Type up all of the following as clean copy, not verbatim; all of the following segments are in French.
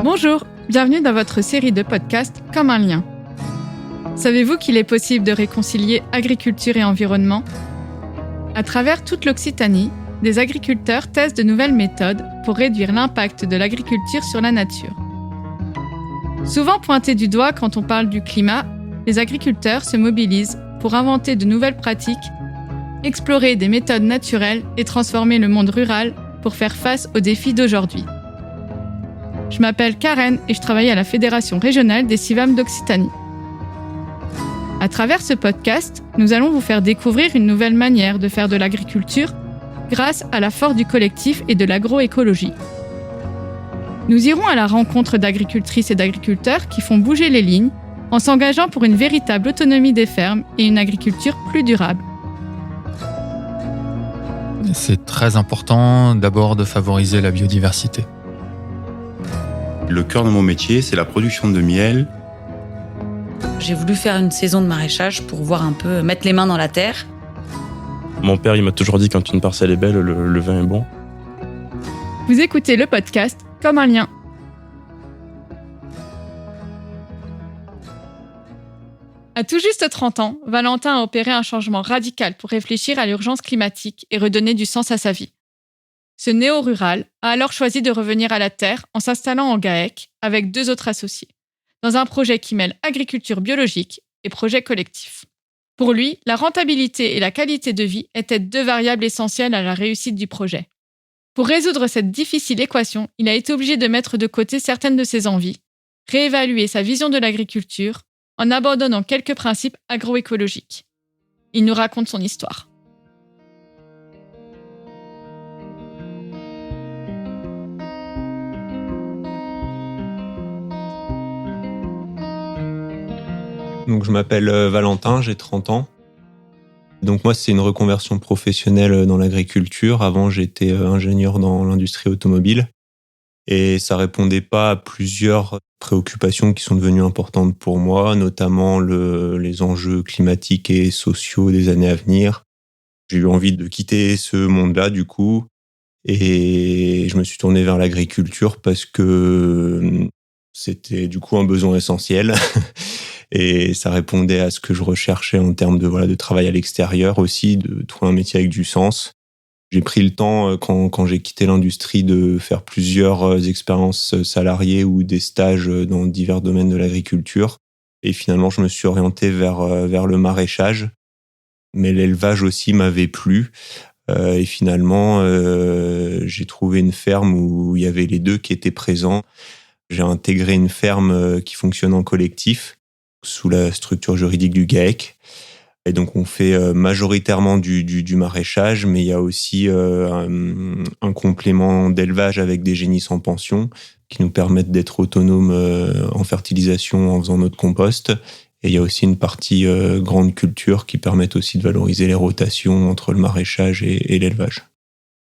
Bonjour, bienvenue dans votre série de podcasts Comme un lien. Savez-vous qu'il est possible de réconcilier agriculture et environnement ? À travers toute l'Occitanie, des agriculteurs testent de nouvelles méthodes pour réduire l'impact de l'agriculture sur la nature. Souvent pointés du doigt quand on parle du climat, les agriculteurs se mobilisent pour inventer de nouvelles pratiques, explorer des méthodes naturelles et transformer le monde rural pour faire face aux défis d'aujourd'hui. Je m'appelle Karen et je travaille à la Fédération régionale des CIVAM d'Occitanie. À travers ce podcast, nous allons vous faire découvrir une nouvelle manière de faire de l'agriculture grâce à la force du collectif et de l'agroécologie. Nous irons à la rencontre d'agricultrices et d'agriculteurs qui font bouger les lignes en s'engageant pour une véritable autonomie des fermes et une agriculture plus durable. C'est très important d'abord de favoriser la biodiversité. Le cœur de mon métier, c'est la production de miel. J'ai voulu faire une saison de maraîchage pour voir un peu, mettre les mains dans la terre. Mon père, il m'a toujours dit quand une parcelle est belle, le vin est bon. Vous écoutez le podcast Comme un lien. À tout juste 30 ans, Valentin a opéré un changement radical pour réfléchir à l'urgence climatique et redonner du sens à sa vie. Ce néo-rural a alors choisi de revenir à la terre en s'installant en GAEC avec 2 autres associés, dans un projet qui mêle agriculture biologique et projet collectif. Pour lui, la rentabilité et la qualité de vie étaient 2 variables essentielles à la réussite du projet. Pour résoudre cette difficile équation, il a été obligé de mettre de côté certaines de ses envies, réévaluer sa vision de l'agriculture en abandonnant quelques principes agroécologiques. Il nous raconte son histoire. Donc, je m'appelle Valentin, j'ai 30 ans. Donc moi, c'est une reconversion professionnelle dans l'agriculture. Avant, j'étais ingénieur dans l'industrie automobile. Et ça répondait pas à plusieurs préoccupations qui sont devenues importantes pour moi, notamment les enjeux climatiques et sociaux des années à venir. J'ai eu envie de quitter ce monde-là, du coup. Et je me suis tourné vers l'agriculture parce que c'était du coup un besoin essentiel. Et ça répondait à ce que je recherchais en termes de travail à l'extérieur aussi, de trouver un métier avec du sens. J'ai pris le temps, quand j'ai quitté l'industrie, de faire plusieurs expériences salariées ou des stages dans divers domaines de l'agriculture. Et finalement, je me suis orienté vers le maraîchage. Mais l'élevage aussi m'avait plu. Et finalement, j'ai trouvé une ferme où il y avait les 2 qui étaient présents. J'ai intégré une ferme qui fonctionne en collectif, sous la structure juridique du GAEC. Et donc, on fait majoritairement du maraîchage, mais il y a aussi un complément d'élevage avec des génisses en pension qui nous permettent d'être autonomes en fertilisation en faisant notre compost. Et il y a aussi une partie grande culture qui permettent aussi de valoriser les rotations entre le maraîchage et l'élevage.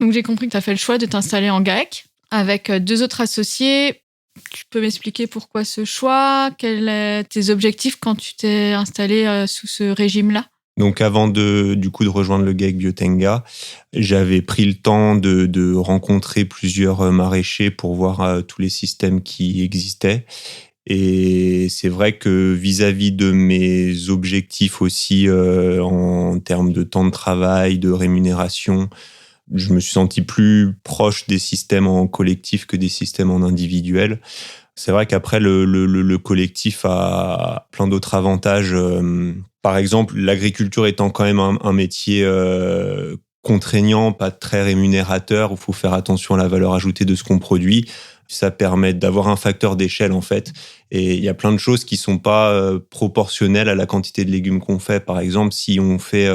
Donc j'ai compris que tu as fait le choix de t'installer en GAEC avec 2 autres associés. Tu peux m'expliquer pourquoi ce choix ? Quels sont tes objectifs quand tu t'es installé sous ce régime-là ? Donc avant de rejoindre le GAEC Biotenga, j'avais pris le temps de rencontrer plusieurs maraîchers pour voir tous les systèmes qui existaient. Et c'est vrai que vis-à-vis de mes objectifs aussi en termes de temps de travail, de rémunération, je me suis senti plus proche des systèmes en collectif que des systèmes en individuel. C'est vrai qu'après, le collectif a plein d'autres avantages. Par exemple, l'agriculture étant quand même un métier contraignant, pas très rémunérateur, où il faut faire attention à la valeur ajoutée de ce qu'on produit. Ça permet d'avoir un facteur d'échelle, en fait. Et il y a plein de choses qui sont pas proportionnelles à la quantité de légumes qu'on fait. Par exemple, si on fait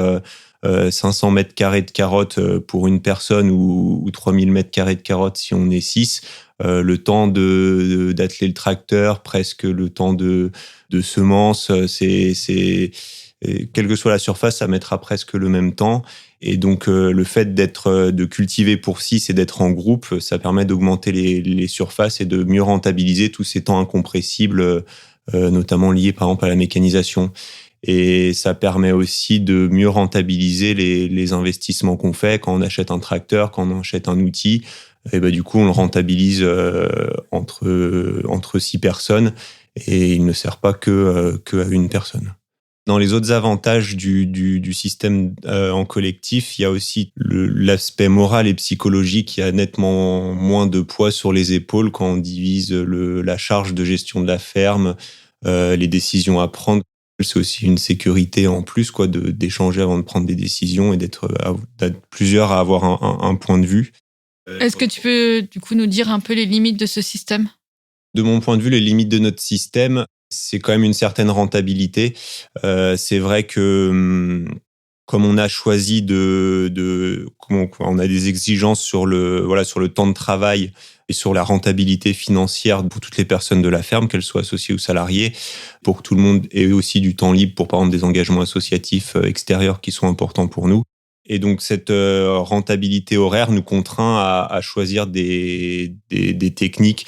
500 mètres carrés de carottes pour une personne ou 3000 mètres carrés de carottes si on est 6, le temps d'atteler le tracteur, presque le temps de semences, c'est quelle que soit la surface, ça mettra presque le même temps. Et donc, le fait de cultiver pour 6 et d'être en groupe, ça permet d'augmenter les surfaces et de mieux rentabiliser tous ces temps incompressibles, notamment liés par exemple à la mécanisation. Et ça permet aussi de mieux rentabiliser les investissements qu'on fait quand on achète un tracteur, quand on achète un outil. Et du coup, on le rentabilise entre 6 personnes et il ne sert pas que à une personne. Dans les autres avantages du système en collectif, il y a aussi l'aspect moral et psychologique qui a nettement moins de poids sur les épaules quand on divise la charge de gestion de la ferme, les décisions à prendre. C'est aussi une sécurité en plus, quoi, d'échanger avant de prendre des décisions et d'être plusieurs à avoir un point de vue. Est-ce que tu peux du coup nous dire un peu les limites de ce système ? De mon point de vue, les limites de notre système, c'est quand même une certaine rentabilité. C'est vrai que comme on a choisi on a des exigences sur le temps de travail et sur la rentabilité financière pour toutes les personnes de la ferme, qu'elles soient associées ou salariées, pour que tout le monde ait aussi du temps libre pour, par exemple, des engagements associatifs extérieurs qui sont importants pour nous. Et donc, cette rentabilité horaire nous contraint à choisir des techniques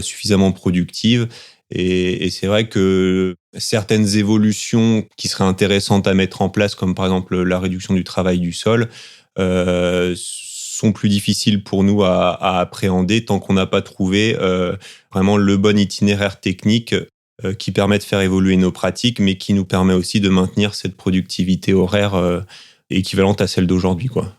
suffisamment productives. Et c'est vrai que certaines évolutions qui seraient intéressantes à mettre en place, comme par exemple la réduction du travail du sol, sont plus difficiles pour nous à appréhender tant qu'on n'a pas trouvé vraiment le bon itinéraire technique qui permet de faire évoluer nos pratiques, mais qui nous permet aussi de maintenir cette productivité horaire équivalente à celle d'aujourd'hui, quoi.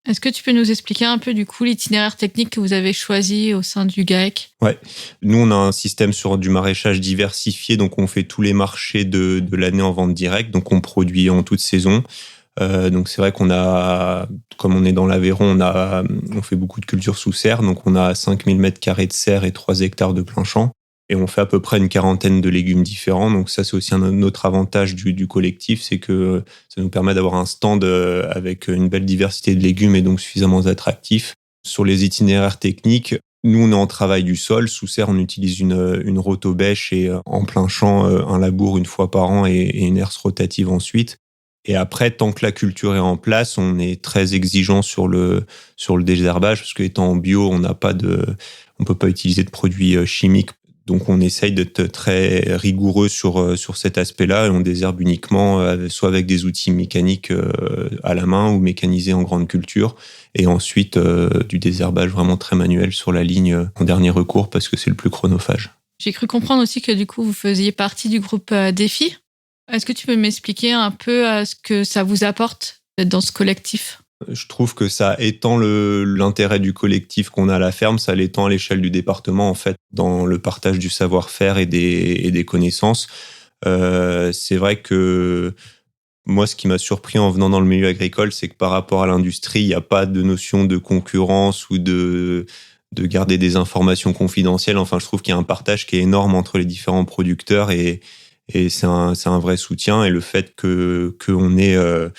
Est-ce que tu peux nous expliquer un peu du coup l'itinéraire technique que vous avez choisi au sein du GAEC ? Ouais, nous on a un système sur du maraîchage diversifié, donc on fait tous les marchés de l'année en vente directe, donc on produit en toute saison. Donc c'est vrai qu'on a, comme on est dans l'Aveyron, on fait beaucoup de cultures sous serre, donc on a 5000 m² de serre et 3 hectares de plein champ. Et on fait à peu près une 40aine de légumes différents. Donc ça, c'est aussi un autre avantage du collectif, c'est que ça nous permet d'avoir un stand avec une belle diversité de légumes et donc suffisamment attractif. Sur les itinéraires techniques, nous, on est en travail du sol. Sous serre, on utilise une rotobêche et en plein champ, un labour une fois par an et une herse rotative ensuite. Et après, tant que la culture est en place, on est très exigeant sur le désherbage parce qu'étant en bio, on peut pas utiliser de produits chimiques. Donc, on essaye d'être très rigoureux sur cet aspect-là et on désherbe uniquement soit avec des outils mécaniques à la main ou mécanisés en grande culture et ensuite du désherbage vraiment très manuel sur la ligne en dernier recours parce que c'est le plus chronophage. J'ai cru comprendre aussi que du coup, vous faisiez partie du groupe Défi. Est-ce que tu peux m'expliquer un peu ce que ça vous apporte d'être dans ce collectif ? Je trouve que ça étend l'intérêt du collectif qu'on a à la ferme, ça l'étend à l'échelle du département, en fait, dans le partage du savoir-faire et des connaissances. C'est vrai que moi, ce qui m'a surpris en venant dans le milieu agricole, c'est que par rapport à l'industrie, il n'y a pas de notion de concurrence ou de garder des informations confidentielles. Enfin, je trouve qu'il y a un partage qui est énorme entre les différents producteurs et c'est un vrai soutien. Et le fait qu'on ait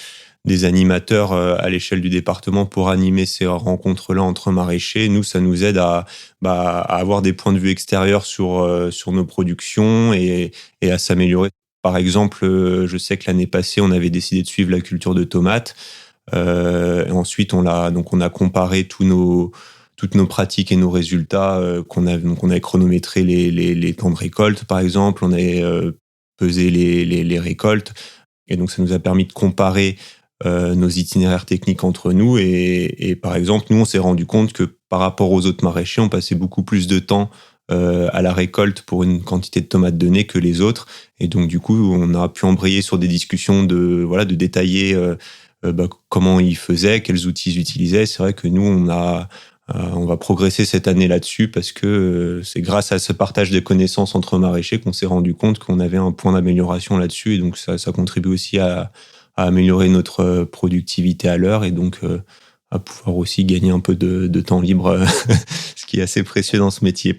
des animateurs à l'échelle du département pour animer ces rencontres-là entre maraîchers, nous, ça nous aide à avoir des points de vue extérieurs sur nos productions et à s'améliorer. Par exemple, je sais que l'année passée, on avait décidé de suivre la culture de tomates. Et ensuite, on a comparé toutes nos pratiques et nos résultats. On avait chronométré les temps de récolte, par exemple. On avait pesé les récoltes. Et donc, ça nous a permis de comparer nos itinéraires techniques entre nous. Et par exemple, nous, on s'est rendu compte que par rapport aux autres maraîchers, on passait beaucoup plus de temps à la récolte pour une quantité de tomates données que les autres. Et donc, du coup, on a pu embrayer sur des discussions de détailler comment ils faisaient, quels outils ils utilisaient. C'est vrai que nous, on va progresser cette année là-dessus parce que c'est grâce à ce partage de connaissances entre maraîchers qu'on s'est rendu compte qu'on avait un point d'amélioration là-dessus. Et donc, ça contribue aussi à améliorer notre productivité à l'heure et donc à pouvoir aussi gagner un peu de temps libre, ce qui est assez précieux dans ce métier.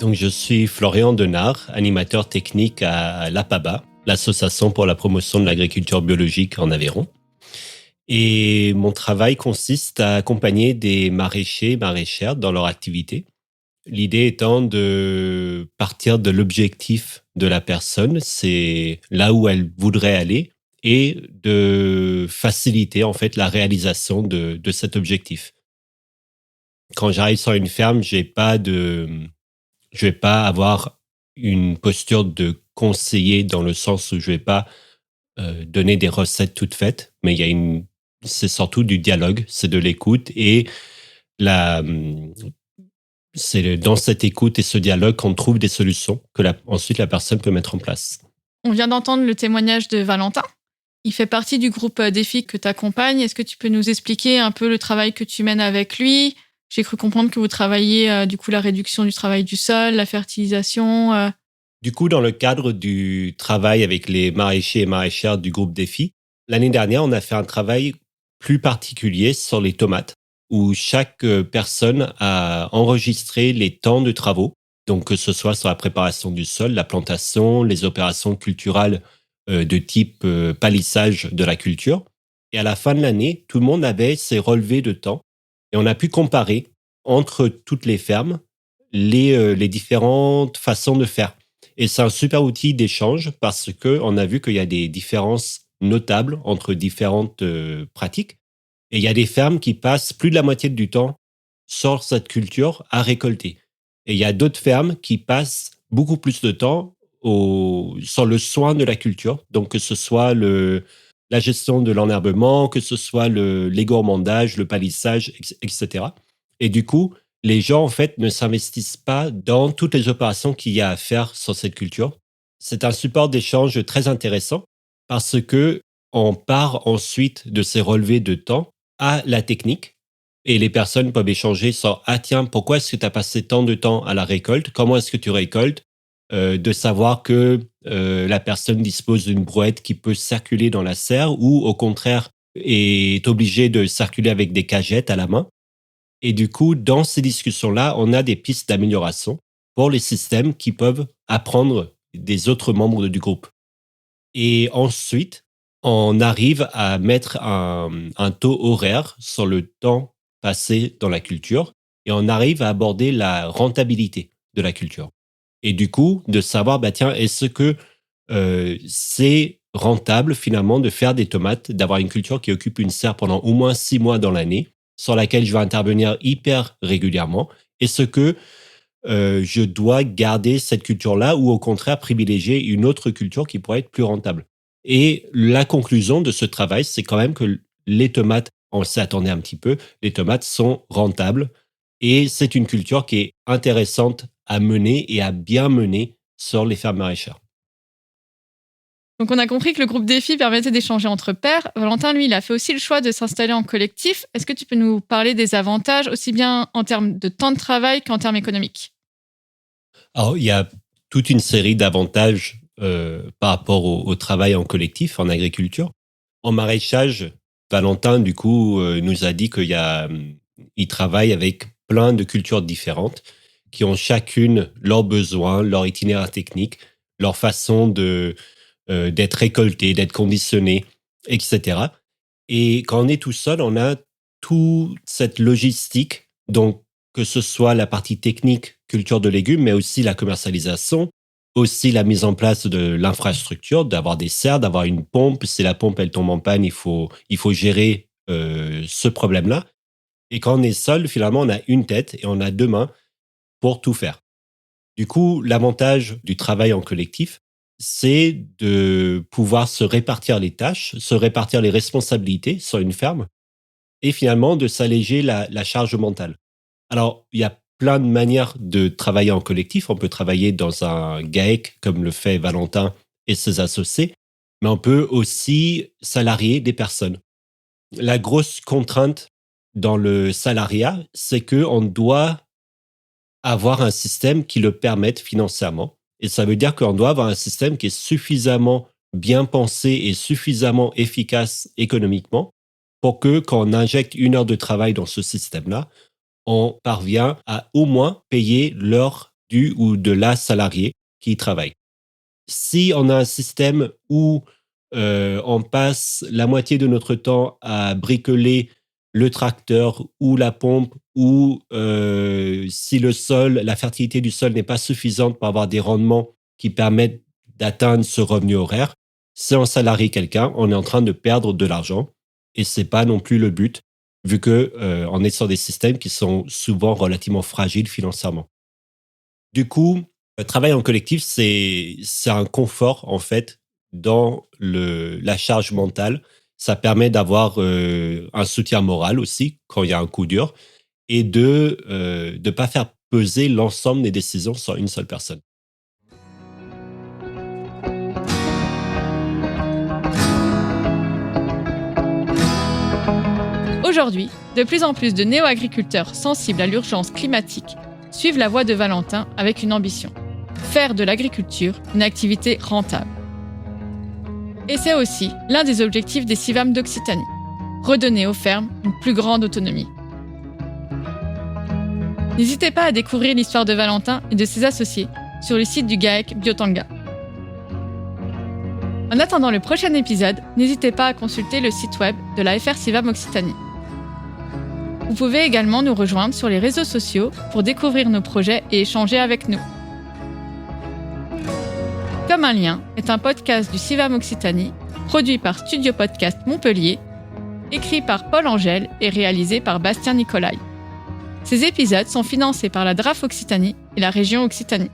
Donc, je suis Florian Denard, animateur technique à l'APABA, l'Association pour la promotion de l'agriculture biologique en Aveyron. Et mon travail consiste à accompagner des maraîchers et maraîchères dans leur activité. L'idée étant de partir de l'objectif de la personne, c'est là où elle voudrait aller, et de faciliter en fait la réalisation de cet objectif. Quand j'arrive sur une ferme, je vais pas avoir une posture de conseiller dans le sens où je vais pas donner des recettes toutes faites, mais c'est surtout du dialogue, c'est de l'écoute et c'est dans cette écoute et ce dialogue qu'on trouve des solutions que ensuite la personne peut mettre en place. On vient d'entendre le témoignage de Valentin. Il fait partie du groupe Défi que tu accompagnes. Est-ce que tu peux nous expliquer un peu le travail que tu mènes avec lui ? J'ai cru comprendre que vous travaillez du coup la réduction du travail du sol, la fertilisation. Du coup, dans le cadre du travail avec les maraîchers et maraîchères du groupe Défi, l'année dernière, on a fait un travail plus particulier sur les tomates, où chaque personne a enregistré les temps de travaux, donc que ce soit sur la préparation du sol, la plantation, les opérations culturales de type palissage de la culture. Et à la fin de l'année, tout le monde avait ses relevés de temps et on a pu comparer entre toutes les fermes les différentes façons de faire. Et c'est un super outil d'échange parce qu'on a vu qu'il y a des différences notables entre différentes pratiques. Et il y a des fermes qui passent plus de la moitié du temps sur cette culture à récolter. Et il y a d'autres fermes qui passent beaucoup plus de temps sur le soin de la culture. Donc, que ce soit la gestion de l'enherbement, que ce soit les gourmandages, le palissage, etc. Et du coup, les gens, en fait, ne s'investissent pas dans toutes les opérations qu'il y a à faire sur cette culture. C'est un support d'échange très intéressant parce que on part ensuite de ces relevés de temps à la technique et les personnes peuvent échanger sur « Ah tiens, pourquoi est-ce que tu as passé tant de temps à la récolte ? Comment est-ce que tu récoltes ?» De savoir que la personne dispose d'une brouette qui peut circuler dans la serre ou au contraire est obligée de circuler avec des cagettes à la main. Et du coup, dans ces discussions-là, on a des pistes d'amélioration pour les systèmes qui peuvent apprendre des autres membres du groupe. Et ensuite, on arrive à mettre un taux horaire sur le temps passé dans la culture et on arrive à aborder la rentabilité de la culture. Et du coup, de savoir, tiens, est-ce que c'est rentable finalement de faire des tomates, d'avoir une culture qui occupe une serre pendant au moins 6 mois dans l'année, sur laquelle je vais intervenir hyper régulièrement. Est-ce que je dois garder cette culture-là ou au contraire privilégier une autre culture qui pourrait être plus rentable? Et la conclusion de ce travail, c'est quand même que les tomates, on s'y attendait un petit peu, les tomates sont rentables et c'est une culture qui est intéressante à mener et à bien mener sur les fermes maraîchères. Donc on a compris que le groupe Défi permettait d'échanger entre pairs. Valentin, lui, il a fait aussi le choix de s'installer en collectif. Est-ce que tu peux nous parler des avantages, aussi bien en termes de temps de travail qu'en termes économiques ? Alors, il y a toute une série d'avantages par rapport au travail en collectif en agriculture. En maraîchage, Valentin, du coup, nous a dit qu'il travaille avec plein de cultures différentes qui ont chacune leurs besoins, leur itinéraire technique, leur façon d'être récolté, d'être conditionné, etc. Et quand on est tout seul, on a toute cette logistique, donc que ce soit la partie technique, culture de légumes, mais aussi la commercialisation, aussi la mise en place de l'infrastructure, d'avoir des serres, d'avoir une pompe. Si la pompe elle tombe en panne, il faut gérer ce problème-là. Et quand on est seul, finalement, on a une tête et on a 2 mains pour tout faire. Du coup, l'avantage du travail en collectif, c'est de pouvoir se répartir les tâches, se répartir les responsabilités sur une ferme et finalement de s'alléger la charge mentale. Alors, il y a plein de manières de travailler en collectif. On peut travailler dans un GAEC comme le fait Valentin et ses associés, mais on peut aussi salarier des personnes. La grosse contrainte dans le salariat, c'est qu'on doit avoir un système qui le permette financièrement. Et ça veut dire qu'on doit avoir un système qui est suffisamment bien pensé et suffisamment efficace économiquement pour que quand on injecte 1 heure de travail dans ce système-là, on parvient à au moins payer l'heure du ou de la salariée qui y travaille. Si on a un système où on passe la moitié de notre temps à bricoler le tracteur ou la pompe ou si la fertilité du sol n'est pas suffisante pour avoir des rendements qui permettent d'atteindre ce revenu horaire, si on salarie quelqu'un, on est en train de perdre de l'argent et c'est pas non plus le but vu que on est sur des systèmes qui sont souvent relativement fragiles financièrement. Du coup, Travailler en collectif, c'est un confort, en fait, dans la charge mentale. Ça permet d'avoir un soutien moral aussi quand il y a un coup dur et de ne pas faire peser l'ensemble des décisions sur une seule personne. Aujourd'hui, de plus en plus de néo-agriculteurs sensibles à l'urgence climatique suivent la voie de Valentin avec une ambition: faire de l'agriculture une activité rentable. Et c'est aussi l'un des objectifs des CIVAM d'Occitanie: redonner aux fermes une plus grande autonomie. N'hésitez pas à découvrir l'histoire de Valentin et de ses associés sur le site du GAEC Biotanga. En attendant le prochain épisode, n'hésitez pas à consulter le site web de la FR CIVAM Occitanie. Vous pouvez également nous rejoindre sur les réseaux sociaux pour découvrir nos projets et échanger avec nous. Comme un lien est un podcast du CIVAM Occitanie, produit par Studio Podcast Montpellier, écrit par Paul Angèle et réalisé par Bastien Nicolai. Ces épisodes sont financés par la DRAF Occitanie et la région Occitanie.